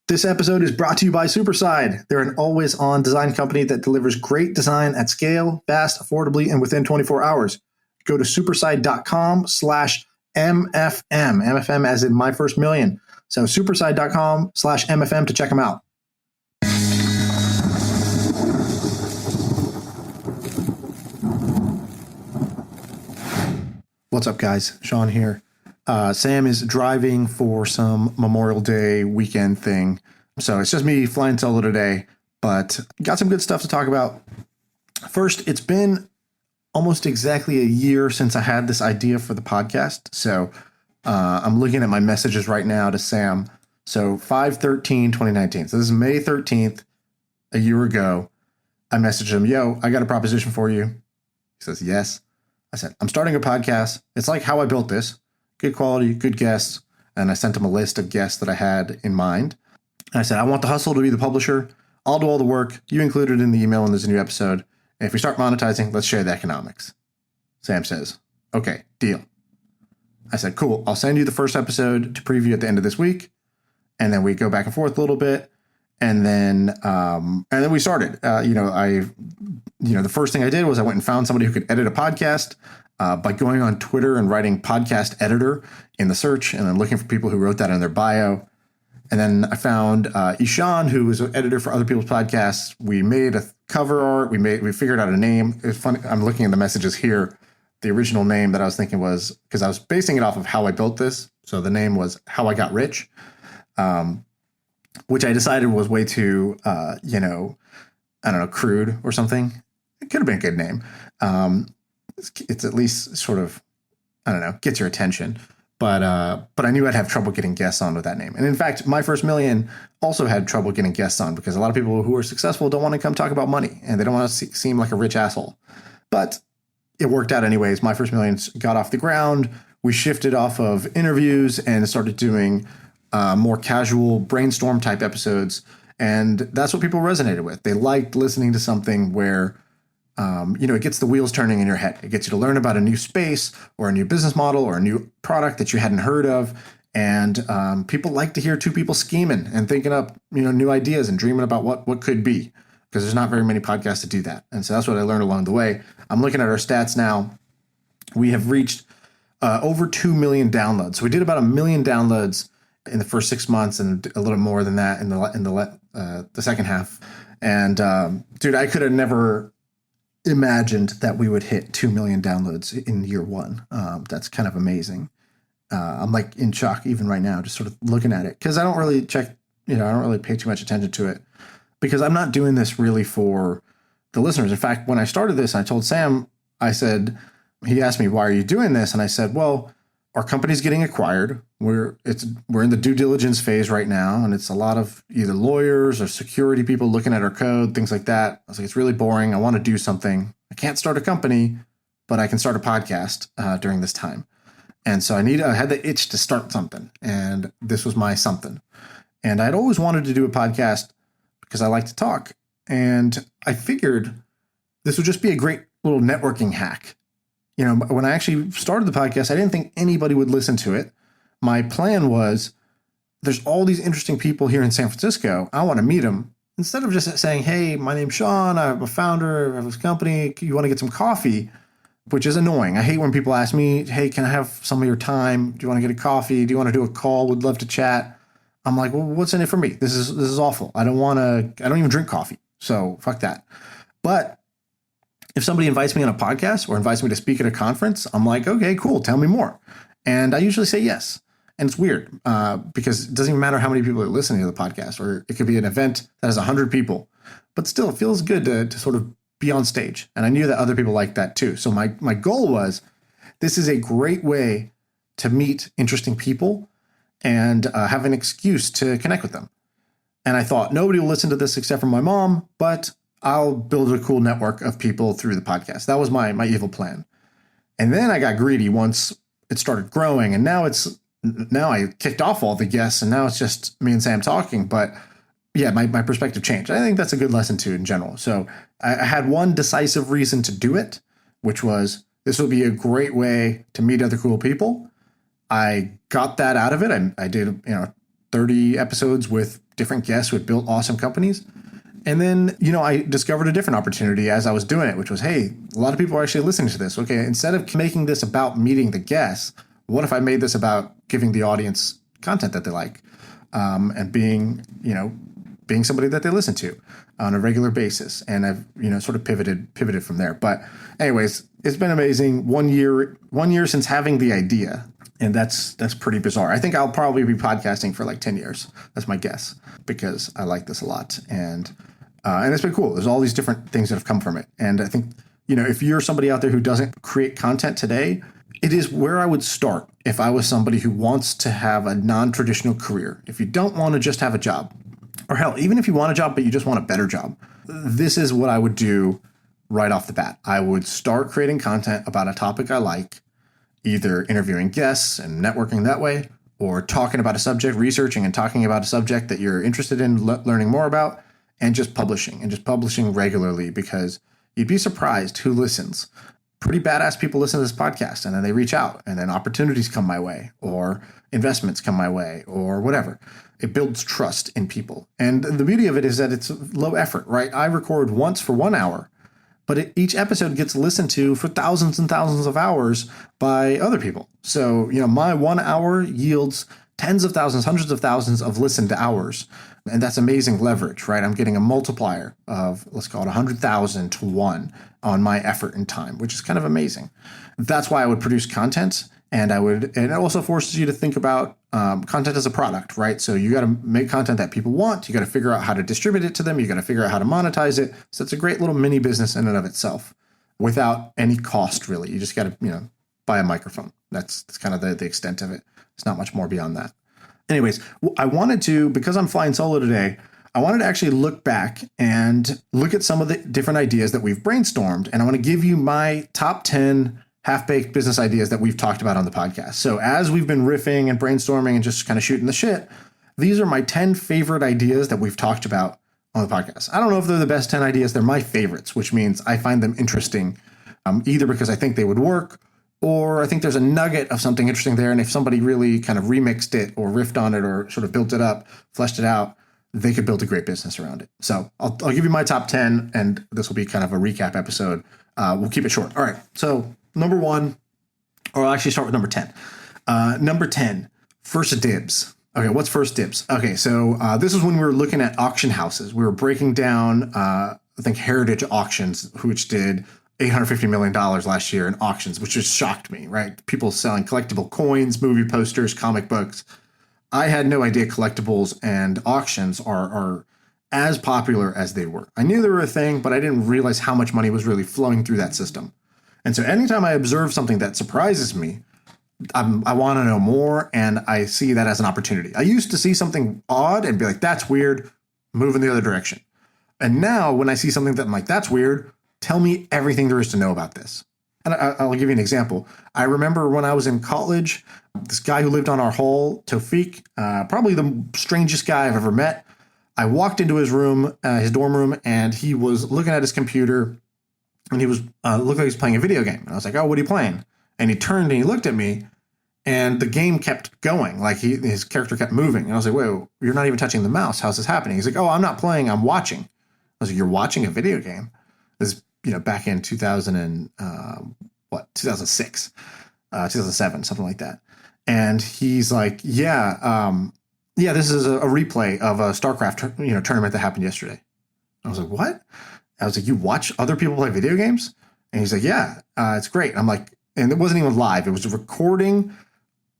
This episode is brought to you by Superside. They're an always-on design company that delivers great design at scale, fast, affordably, and within 24 hours. Go to superside.com/MFM. MFM as in my first million. So superside.com/MFM to check them out. What's up, guys? Sean here. Sam is driving for some Memorial Day weekend thing. So it's just me flying solo today, but got some good stuff to talk about. First, it's been almost exactly a year since I had this idea for the podcast. So I'm looking at my messages right now to Sam. So 5/13/2019. So this is May 13th, a year ago. I messaged him, yo, I got a proposition for you. He says, yes. I said, I'm starting a podcast. It's like how I built this. Good quality, good guests. And I sent him a list of guests that I had in mind. And I said, I want The Hustle to be the publisher. I'll do all the work. You include it in the email when there's a new episode. And if we start monetizing, let's share the economics. Sam says, okay, deal. I said, cool. I'll send you the first episode to preview at the end of this week. And then we go back and forth a little bit. And then we started. The first thing I did was I went and found somebody who could edit a podcast by going on Twitter and writing podcast editor in the search and then looking for people who wrote that in their bio. And then I found Ishan, who was an editor for other people's podcasts. We made a cover art. We figured out a name. It's funny. I'm looking at the messages here. The original name that I was thinking was, because I was basing it off of how I built this. So the name was How I Got Rich. Which I decided was way too, crude or something. It could have been a good name. It's at least sort of, gets your attention. But I knew I'd have trouble getting guests on with that name. And in fact, My First Million also had trouble getting guests on because a lot of people who are successful don't want to come talk about money and they don't want to seem like a rich asshole. But it worked out anyways. My First Million got off the ground. We shifted off of interviews and started doing more casual brainstorm type episodes. And that's what people resonated with. They liked listening to something where, it gets the wheels turning in your head. It gets you to learn about a new space or a new business model or a new product that you hadn't heard of. And people like to hear two people scheming and thinking up, new ideas and dreaming about what could be, because there's not very many podcasts that do that. And so that's what I learned along the way. I'm looking at our stats now. We have reached over 2 million downloads. So we did about 1 million downloads in the first 6 months and a little more than that in the second half. And dude, I could have never imagined that we would hit 2 million downloads in year one. That's kind of amazing. I'm like in shock even right now, just sort of looking at it, because I don't really check, I don't really pay too much attention to it because I'm not doing this really for the listeners. In fact, when I started this, I told Sam, he asked me, why are you doing this? And I said, well, our company's getting acquired. We're in the due diligence phase right now, and it's a lot of either lawyers or security people looking at our code, things like that. I was like, it's really boring. I want to do something. I can't start a company, but I can start a podcast during this time. And so I had the itch to start something, and this was my something. And I'd always wanted to do a podcast because I like to talk, and I figured this would just be a great little networking hack. When I actually started the podcast, I didn't think anybody would listen to it. My plan was, there's all these interesting people here in San Francisco. I want to meet them. Instead of just saying, hey, my name's Sean, I'm a founder of this company. You want to get some coffee? Which is annoying. I hate when people ask me, hey, can I have some of your time? Do you want to get a coffee? Do you want to do a call? Would love to chat. I'm like, well, what's in it for me? This is awful. I don't even drink coffee. So fuck that. But if somebody invites me on a podcast or invites me to speak at a conference, I'm like, okay, cool. Tell me more. And I usually say yes. And it's weird because it doesn't even matter how many people are listening to the podcast, or it could be an event that has 100 people, but still it feels good to sort of be on stage. And I knew that other people like that too. So my goal was, this is a great way to meet interesting people and have an excuse to connect with them. And I thought, nobody will listen to this except for my mom, but I'll build a cool network of people through the podcast. That was my evil plan. And then I got greedy once it started growing. And now I kicked off all the guests, and now it's just me and Sam talking. But yeah, my perspective changed. I think that's a good lesson too in general. So I had one decisive reason to do it, which was this would be a great way to meet other cool people. I got that out of it. I did, 30 episodes with different guests who had built awesome companies. And then, I discovered a different opportunity as I was doing it, which was, hey, a lot of people are actually listening to this. Okay, instead of making this about meeting the guests, what if I made this about giving the audience content that they like, and being somebody that they listen to on a regular basis? And I've, sort of pivoted from there. But anyways, it's been amazing. 1 year since having the idea. And that's pretty bizarre. I think I'll probably be podcasting for like 10 years. That's my guess, because I like this a lot. And it's been cool. There's all these different things that have come from it. And I think, if you're somebody out there who doesn't create content today, it is where I would start if I was somebody who wants to have a non-traditional career. If you don't want to just have a job, or hell, even if you want a job, but you just want a better job, this is what I would do right off the bat. I would start creating content about a topic I like, either interviewing guests and networking that way, or talking about a subject, researching and talking about a subject that you're interested in learning more about, and just publishing regularly, because you'd be surprised who listens. Pretty badass people listen to this podcast, and then they reach out, and then opportunities come my way, or investments come my way, or whatever. It builds trust in people. And the beauty of it is that it's low effort, right? I record once for 1 hour, but each episode gets listened to for thousands and thousands of hours by other people. So, my 1 hour yields tens of thousands, hundreds of thousands of listened hours. And that's amazing leverage, right? I'm getting a multiplier of, let's call it 100,000 to 1 on my effort and time, which is kind of amazing. That's why I would produce content. And it also forces you to think about content as a product, right? So you got to make content that people want. You got to figure out how to distribute it to them. You got to figure out how to monetize it. So it's a great little mini business in and of itself without any cost, really. You just got to, buy a microphone. That's kind of the extent of it. It's not much more beyond that. Anyways, I wanted to, because I'm flying solo today, I wanted to actually look back and look at some of the different ideas that we've brainstormed. And I want to give you my top 10 half-baked business ideas that we've talked about on the podcast. So as we've been riffing and brainstorming and just kind of shooting the shit, these are my 10 favorite ideas that we've talked about on the podcast. I don't know if they're the best 10 ideas. They're my favorites, which means I find them interesting, either because I think they would work, or I think there's a nugget of something interesting there. And if somebody really kind of remixed it or riffed on it or sort of built it up, fleshed it out, they could build a great business around it. So I'll give you my top 10, and this will be kind of a recap episode. We'll keep it short. All right. So number 1, or I'll actually start with number 10. Number 10, first dibs. Okay, what's first dibs? Okay, so this is when we were looking at auction houses. We were breaking down, I think, Heritage Auctions, which did $850 million last year in auctions, which just shocked me, right? People selling collectible coins, movie posters, comic books. I had no idea collectibles and auctions are as popular as they were. I knew they were a thing, but I didn't realize how much money was really flowing through that system. And so anytime I observe something that surprises me, I want to know more, and I see that as an opportunity. I used to see something odd and be like, that's weird, move in the other direction. And now when I see something that I'm like, that's weird, tell me everything there is to know about this. And I'll give you an example. I remember when I was in college, this guy who lived on our hall, Tawfiq, probably the strangest guy I've ever met. I walked into his room, his dorm room, and he was looking at his computer, and he was looked like he was playing a video game. And I was like, oh, what are you playing? And he turned and he looked at me, and the game kept going. Like his character kept moving. And I was like, wait, you're not even touching the mouse. How's this happening? He's like, oh, I'm not playing. I'm watching. I was like, you're watching a video game? This is, back in 2006, 2007, something like that. And he's like, yeah, this is a replay of a StarCraft, tournament that happened yesterday. I was like, what? I was like, you watch other people play video games? And he's like, yeah, it's great. I'm like, and it wasn't even live. It was a recording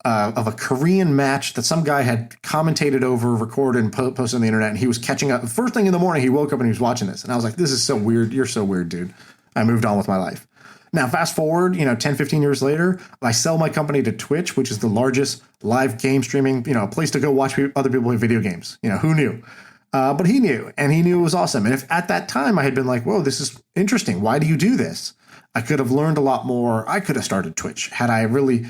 of a Korean match that some guy had commentated over, recorded, and posted on the internet. And he was catching up. The first thing in the morning, he woke up and he was watching this. And I was like, this is so weird. You're so weird, dude. I moved on with my life. Now, fast forward, 10, 15 years later, I sell my company to Twitch, which is the largest live game streaming, a place to go watch other people play video games. Who knew? But he knew, and he knew it was awesome. And if at that time I had been like, whoa, this is interesting. Why do you do this? I could have learned a lot more. I could have started Twitch had I really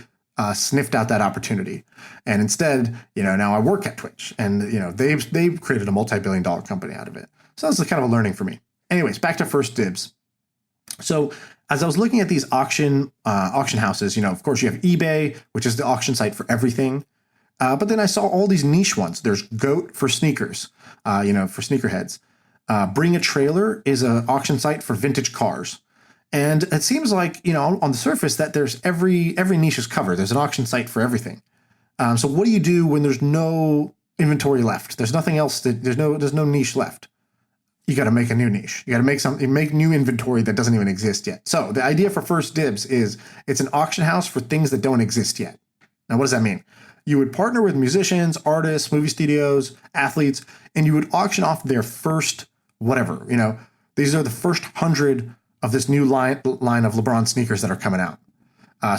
sniffed out that opportunity. And instead, now I work at Twitch, and, they've created a multi-billion-dollar company out of it. So that's kind of a learning for me. Anyways, back to first dibs. So as I was looking at these auction houses, of course you have eBay, which is the auction site for everything. But then I saw all these niche ones. There's Goat for sneakers, for sneakerheads. Bring a Trailer is an auction site for vintage cars. And it seems like, on the surface that there's every niche is covered. There's an auction site for everything. So what do you do when there's no inventory left? There's nothing else there's no niche left. You got to make a new niche. You got to make new inventory that doesn't even exist yet. So the idea for 1stDibs is it's an auction house for things that don't exist yet. Now, what does that mean? You would partner with musicians, artists, movie studios, athletes, and you would auction off their first whatever. These are the first 100 of this new line of LeBron sneakers that are coming out.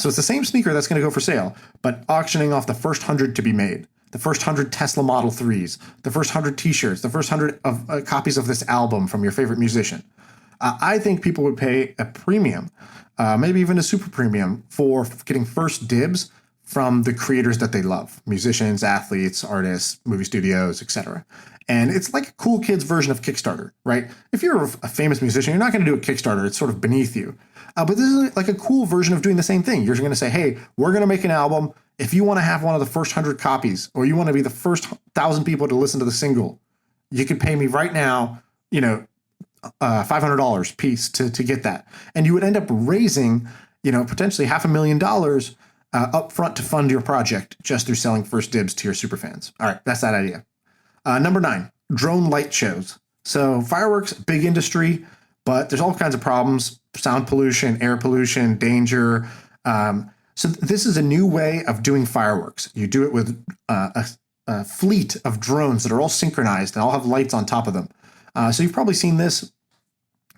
So it's the same sneaker that's going to go for sale, but auctioning off the first 100 to be made, the first 100 Tesla Model 3s, the first 100 T-shirts, the first 100 of copies of this album from your favorite musician. I think people would pay a premium, maybe even a super premium, for getting first dibs from the creators that they love: musicians, athletes, artists, movie studios, etc. And it's like a cool kids version of Kickstarter, right? If you're a famous musician, you're not going to do a Kickstarter. It's sort of beneath you. But this is like a cool version of doing the same thing. You're going to say, hey, we're going to make an album. If you want to have one of the first 100 copies, or you want to be the first 1,000 people to listen to the single, you can pay me right now, $500 piece to get that. And you would end up raising, potentially $500,000 up front to fund your project just through selling 1stDibs to your superfans. All right, that's that idea. Number 9, drone light shows. So fireworks, big industry, but there's all kinds of problems: sound pollution, air pollution, danger. So this is a new way of doing fireworks. You do it with a fleet of drones that are all synchronized and all have lights on top of them. So you've probably seen this.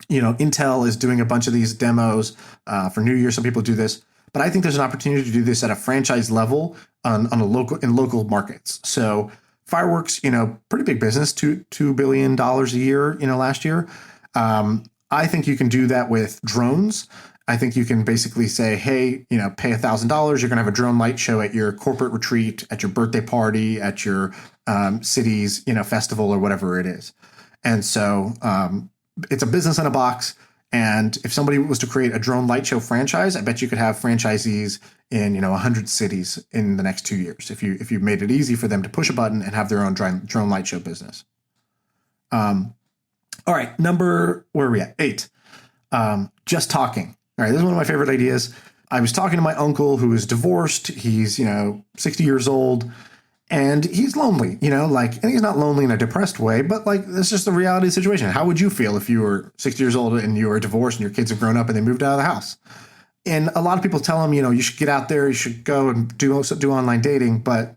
Intel is doing a bunch of these demos for New Year. Some people do this. But I think there's an opportunity to do this at a franchise level in local markets. So fireworks, pretty big business, $2 billion a year, last year. I think you can do that with drones. I think you can basically say, hey, pay $1,000. You're going to have a drone light show at your corporate retreat, at your birthday party, at your city's, festival, or whatever it is. And so it's a business in a box. And if somebody was to create a drone light show franchise, I bet you could have franchisees in 100 cities in the next 2 years if you made it easy for them to push a button and have their own drone light show business. All right, where are we at? 8. Just talking. All right, this is one of my favorite ideas. I was talking to my uncle who is divorced. He's 60 years old. And he's lonely, and he's not lonely in a depressed way, but that's just the reality of the situation. How would you feel if you were 60 years old and you were divorced and your kids have grown up and they moved out of the house? And a lot of people tell him, you should get out there, you should go and do online dating. But,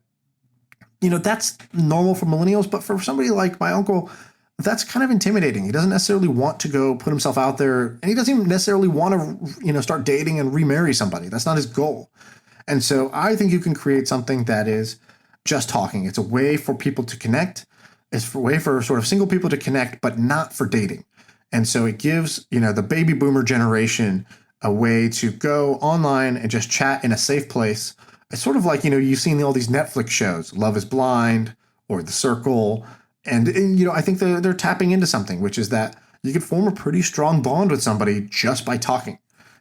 that's normal for millennials. But for somebody like my uncle, that's kind of intimidating. He doesn't necessarily want to go put himself out there, and he doesn't even necessarily want to, start dating and remarry somebody. That's not his goal. And so I think you can create something that is just talking. It's a way for people to connect. It's a way for sort of single people to connect, but not for dating. And so it gives, the baby boomer generation a way to go online and just chat in a safe place. It's sort of like, you've seen all these Netflix shows, Love is Blind or The Circle. And I think they're tapping into something, which is that you could form a pretty strong bond with somebody just by talking.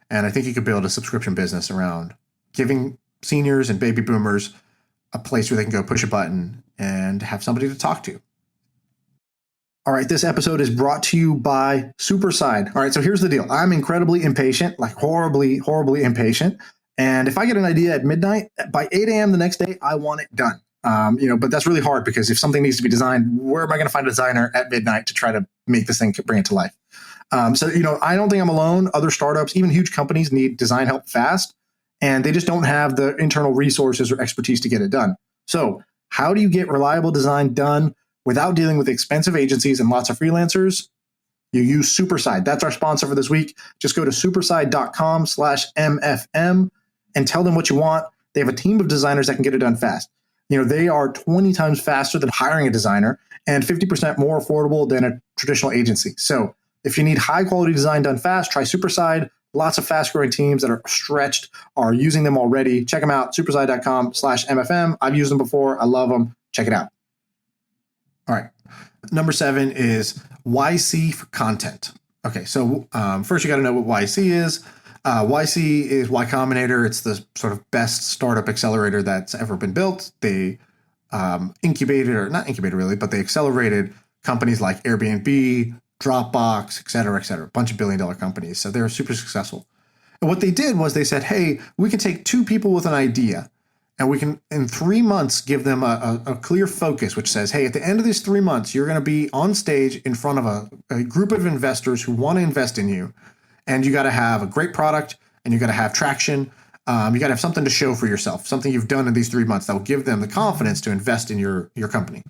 And I think you could build a subscription business around giving seniors and baby boomers a place where they can go push a button and have somebody to talk to. All right, this episode is brought to you by Superside. All right, so here's the deal. I'm incredibly impatient, like horribly, horribly impatient. And if I get an idea at midnight, by 8 a.m. the next day, I want it done. But that's really hard because if something needs to be designed, where am I going to find a designer at midnight to try to make this thing, bring it to life? So I don't think I'm alone. Other startups, even huge companies, need design help fast. And they just don't have the internal resources or expertise to get it done. So how do you get reliable design done without dealing with expensive agencies and lots of freelancers? You use Superside. That's our sponsor for this week. Just go to superside.com/MFM and tell them what you want. They have a team of designers that can get it done fast. They are 20 times faster than hiring a designer and 50% more affordable than a traditional agency. So if you need high quality design done fast, try Superside. Lots of fast-growing teams that are stretched are using them already. Check them out, superside.com/MFM. I've used them before. I love them. Check it out. All right. Number 7 is YC for content. Okay, so first you got to know what YC is. YC is Y Combinator. It's the sort of best startup accelerator that's ever been built. They incubated, or not incubated really, but they accelerated companies like Airbnb, Dropbox, et cetera, a bunch of billion-dollar companies. So they're super successful. And what they did was they said, hey, we can take two people with an idea and we can, in 3 months, give them a clear focus, which says, hey, at the end of these 3 months, you're going to be on stage in front of a group of investors who want to invest in you. And you got to have a great product and you got to have traction. You got to have something to show for yourself, something you've done in these 3 months that will give them the confidence to invest in your company.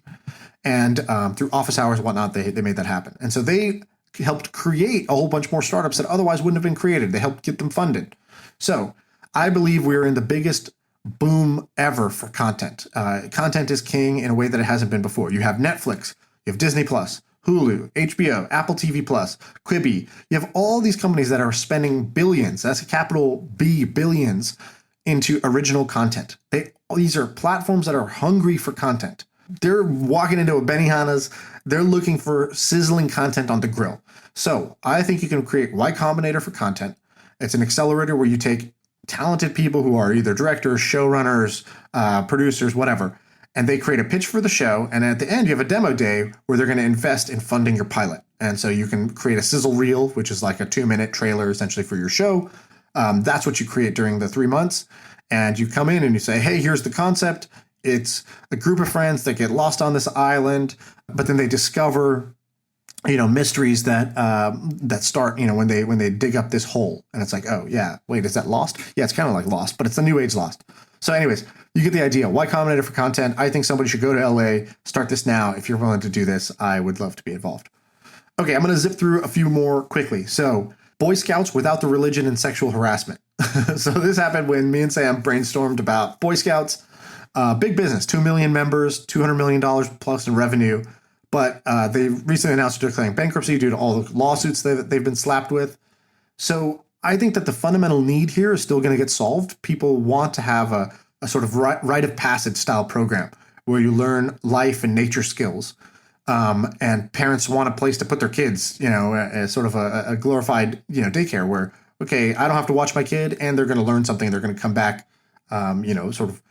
And through office hours and whatnot, they made that happen. And so they helped create a whole bunch more startups that otherwise wouldn't have been created. They helped get them funded. So I believe we're in the biggest boom ever for content. Content is king in a way that it hasn't been before. You have Netflix, you have Disney Plus, Hulu, HBO, Apple TV Plus, Quibi. You have all these companies that are spending billions, that's a capital B, billions, into original content. These are platforms that are hungry for content. They're walking into a Benihana's, they're looking for sizzling content on the grill. So I think you can create Y Combinator for content. It's an accelerator where you take talented people who are either directors, showrunners, producers, whatever, and they create a pitch for the show. And at the end, you have a demo day where they're going to invest in funding your pilot. And so you can create a sizzle reel, which is like a 2-minute trailer essentially for your show. That's what you create during the 3 months. And you come in and you say, hey, here's the concept. It's a group of friends that get lost on this island, but then they discover, mysteries that start, when they dig up this hole, and it's like, oh yeah, wait, is that Lost? Yeah, it's kind of like Lost, but it's the new age Lost. So anyways, you get the idea. Y Combinator for content. I think somebody should go to LA, start this now. If you're willing to do this, I would love to be involved. Okay, I'm going to zip through a few more quickly. So Boy Scouts without the religion and sexual harassment. So this happened when me and Sam brainstormed about Boy Scouts. Big business, 2 million members, $200 million plus in revenue. But they recently announced they're declaring bankruptcy due to all the lawsuits that they've been slapped with. So I think that the fundamental need here is still going to get solved. People want to have a sort of rite of passage style program where you learn life and nature skills. And parents want a place to put their kids, as sort of a glorified, daycare where, okay, I don't have to watch my kid and they're going to learn something. They're going to come back, sort of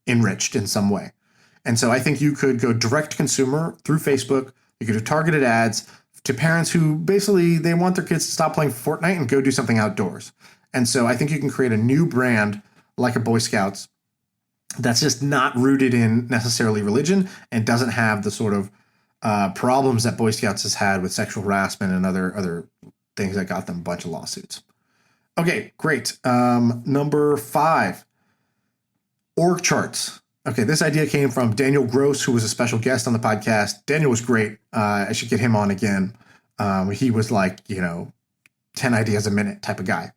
enriched in some way. And so I think you could go direct to consumer through Facebook. You could do targeted ads to parents who basically they want their kids to stop playing Fortnite and go do something outdoors. And so I think you can create a new brand like a Boy Scouts that's just not rooted in necessarily religion and doesn't have the sort of problems that Boy Scouts has had with sexual harassment and other things that got them a bunch of lawsuits. Okay, great. Number 5, org charts. Okay, this idea came from Daniel Gross, who was a special guest on the podcast. Daniel was great. I should get him on again. He was like, 10 ideas a minute type of guy.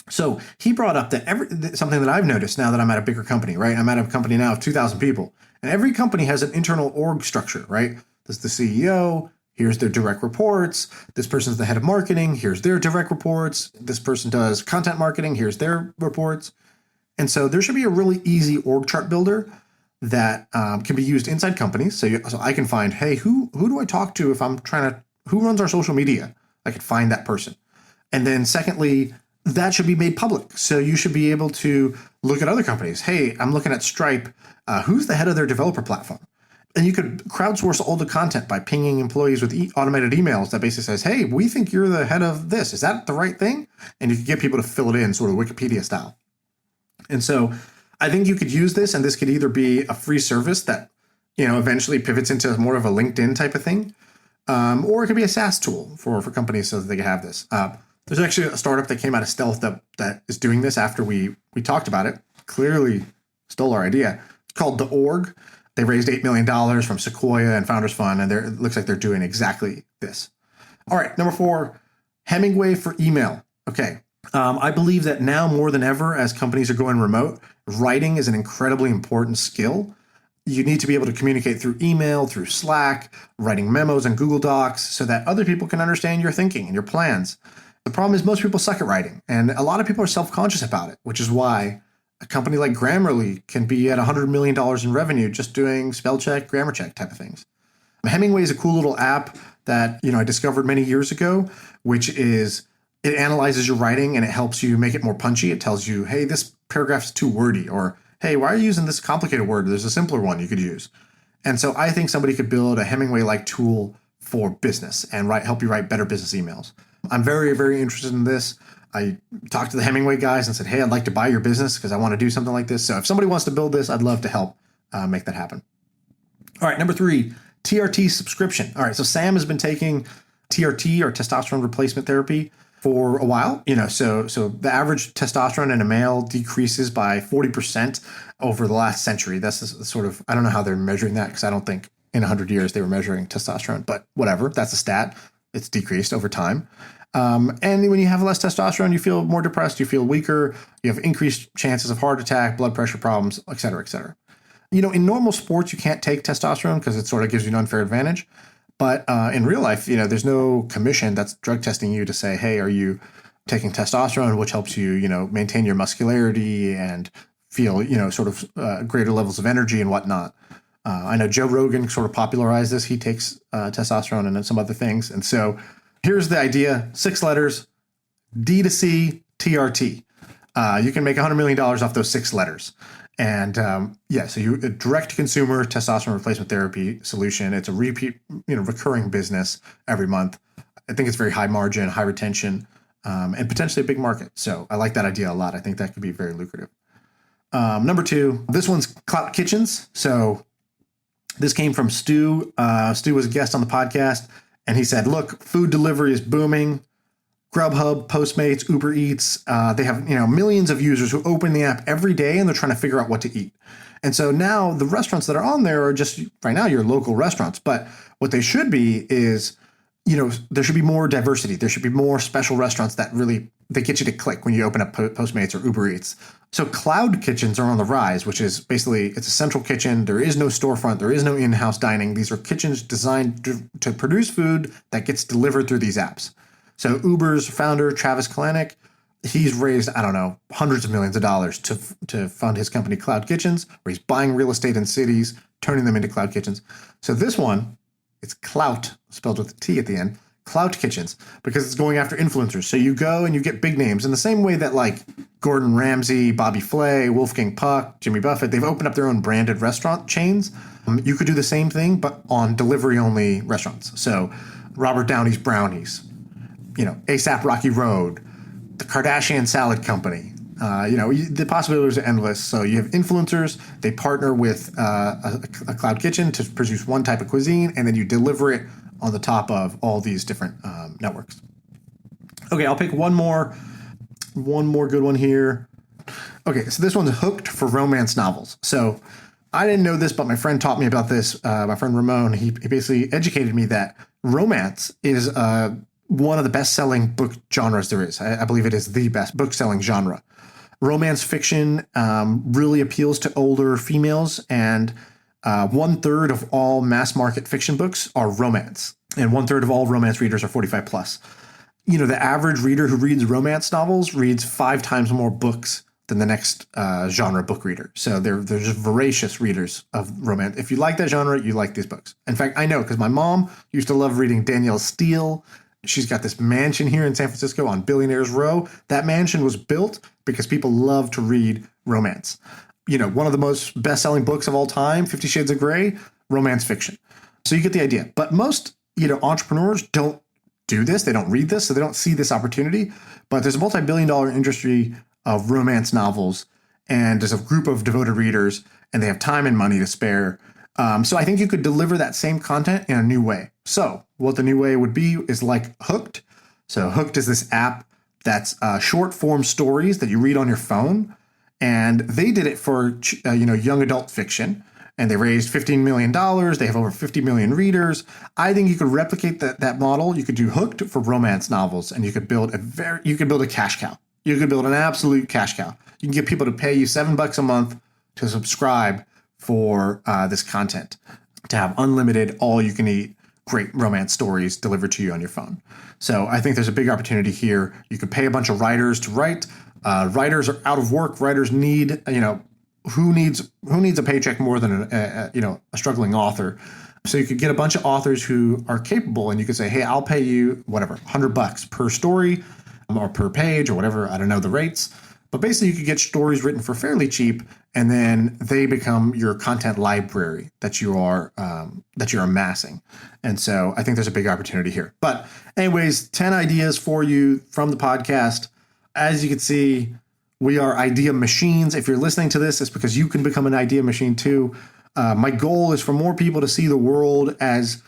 So he brought up that something that I've noticed now that I'm at a bigger company, right? I'm at a company now of 2,000 people. And every company has an internal org structure, right? There's the CEO. Here's their direct reports. This person's the head of marketing. Here's their direct reports. This person does content marketing. Here's their reports. And so there should be a really easy org chart builder that can be used inside companies. So I can find, hey, who do I talk to if I'm who runs our social media? I could find that person. And then secondly, that should be made public. So you should be able to look at other companies. Hey, I'm looking at Stripe. Who's the head of their developer platform? And you could crowdsource all the content by pinging employees with automated emails that basically says, hey, we think you're the head of this. Is that the right thing? And you can get people to fill it in sort of Wikipedia style. And so I think you could use this, and this could either be a free service that, eventually pivots into more of a LinkedIn type of thing, or it could be a SaaS tool for companies so that they can have this. There's actually a startup that came out of Stealth that is doing this after we talked about it. Clearly stole our idea. It's called The Org. They raised $8 million from Sequoia and Founders Fund, and it looks like they're doing exactly this. All right, number 4, Hemingway for email. Okay. I believe that now more than ever, as companies are going remote, writing is an incredibly important skill. You need to be able to communicate through email, through Slack, writing memos and Google Docs so that other people can understand your thinking and your plans. The problem is most people suck at writing, and a lot of people are self-conscious about it, which is why a company like Grammarly can be at $100 million in revenue just doing spell check, grammar check type of things. Hemingway is a cool little app that I discovered many years ago, which is it analyzes your writing and it helps you make it more punchy. It tells you, hey, this paragraph's too wordy, or hey, why are you using this complicated word? There's a simpler one you could use. And so I think somebody could build a Hemingway-like tool for business and help you write better business emails. I'm very, very interested in this. I talked to the Hemingway guys and said, hey, I'd like to buy your business because I want to do something like this. So if somebody wants to build this, I'd love to help make that happen. All right, number 3, TRT subscription. All right, so Sam has been taking TRT or testosterone replacement therapy for a while. So the average testosterone in a male decreases by 40% over the last century. That's the sort of, I don't know how they're measuring that because I don't think in 100 years they were measuring testosterone, but whatever, that's a stat. It's decreased over time. And when you have less testosterone, you feel more depressed, you feel weaker, you have increased chances of heart attack, blood pressure problems, et cetera, et cetera. In normal sports, you can't take testosterone because it sort of gives you an unfair advantage. But in real life, there's no commission that's drug testing you to say, hey, are you taking testosterone, which helps you, maintain your muscularity and feel, sort of greater levels of energy and whatnot. I know Joe Rogan sort of popularized this. He takes testosterone and some other things. And so here's the idea, 6 letters, D2C TRT. You can make $100 million off those 6 letters. And so you a direct to consumer testosterone replacement therapy solution. It's a repeat, recurring business every month. I think it's very high margin, high retention, and potentially a big market. So I like that idea a lot. I think that could be very lucrative. Number 2, this one's Clout Kitchens. So this came from Stu. Stu was a guest on the podcast, and he said, look, food delivery is booming. Grubhub, Postmates, Uber Eats, they have millions of users who open the app every day and they're trying to figure out what to eat. And so now the restaurants that are on there are just right now your local restaurants. But what they should be is, there should be more diversity. There should be more special restaurants that they get you to click when you open up Postmates or Uber Eats. So cloud kitchens are on the rise, which is basically it's a central kitchen. There is no storefront. There is no in-house dining. These are kitchens designed to produce food that gets delivered through these apps. So Uber's founder, Travis Kalanick, he's raised, I don't know, hundreds of millions of dollars to fund his company Cloud Kitchens, where he's buying real estate in cities, turning them into cloud kitchens. So this one, it's Clout, spelled with a T at the end, Clout Kitchens, because it's going after influencers. So you go and you get big names in the same way that like Gordon Ramsay, Bobby Flay, Wolfgang Puck, Jimmy Buffett, they've opened up their own branded restaurant chains. You could do the same thing, but on delivery-only restaurants. So Robert Downey's Brownies, ASAP Rocky Road, the Kardashian Salad Company. The possibilities are endless. So you have influencers. They partner with a cloud kitchen to produce one type of cuisine, and then you deliver it on the top of all these different networks. Okay, I'll pick one more good one here. Okay, so this one's Hooked for romance novels. So I didn't know this, but my friend taught me about this. My friend Ramon, he basically educated me that romance is one of the best-selling book genres there is. I believe it is the best book-selling genre. Romance fiction really appeals to older females, and 1/3 of all mass-market fiction books are romance, and 1/3 of all romance readers are 45 plus. The average reader who reads romance novels reads 5 times more books than the next genre book reader. So they're just voracious readers of romance. If you like that genre, you like these books. In fact, I know because my mom used to love reading Danielle Steele. She's got this mansion here in San Francisco on Billionaires Row. That mansion was built because people love to read romance. One of the most best-selling books of all time, 50 Shades of Grey, romance fiction. So you get the idea. But most, entrepreneurs don't do this. They don't read this, so they don't see this opportunity. But there's a multi-billion-dollar industry of romance novels, and there's a group of devoted readers, and they have time and money to spare. So I think you could deliver that same content in a new way. So what the new way would be is like Hooked. So Hooked is this app that's short form stories that you read on your phone. And they did it for, young adult fiction. And they raised $15 million. They have over 50 million readers. I think you could replicate that model. You could do Hooked for romance novels, and you could build a cash cow. You could build an absolute cash cow. You can get people to pay you $7 a month to subscribe for this content, to have unlimited, all-you-can-eat, great romance stories delivered to you on your phone. So I think there's a big opportunity here. You could pay a bunch of writers to write. Writers are out of work. Writers need, who needs a paycheck more than a struggling author? So you could get a bunch of authors who are capable, and you could say, hey, I'll pay you whatever, $100 per story or per page or whatever. I don't know the rates. But basically, you could get stories written for fairly cheap, and then they become your content library that you're amassing. And so I think there's a big opportunity here. But anyways, 10 ideas for you from the podcast. As you can see, we are idea machines. If you're listening to this, it's because you can become an idea machine too. My goal is for more people to see the world as,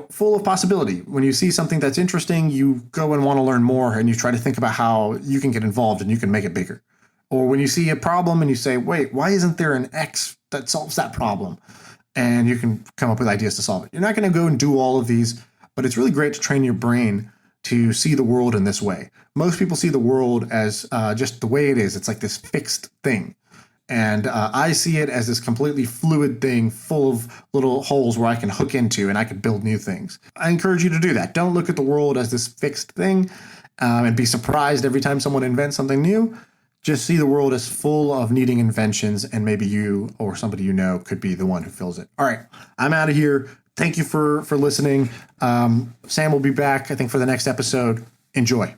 full of possibility. When you see something that's interesting, you go and want to learn more, and you try to think about how you can get involved and you can make it bigger. Or when you see a problem and you say, wait, why isn't there an X that solves that problem? And you can come up with ideas to solve it. You're not going to go and do all of these, but it's really great to train your brain to see the world in this way. Most people see the world as just the way it is. It's like this fixed thing. And I see it as this completely fluid thing full of little holes where I can hook into and I can build new things. I encourage you to do that. Don't look at the world as this fixed thing and be surprised every time someone invents something new. Just see the world as full of needing inventions, and maybe you or somebody you know could be the one who fills it. All right, I'm out of here. Thank you for listening. Sam will be back, I think, for the next episode. Enjoy.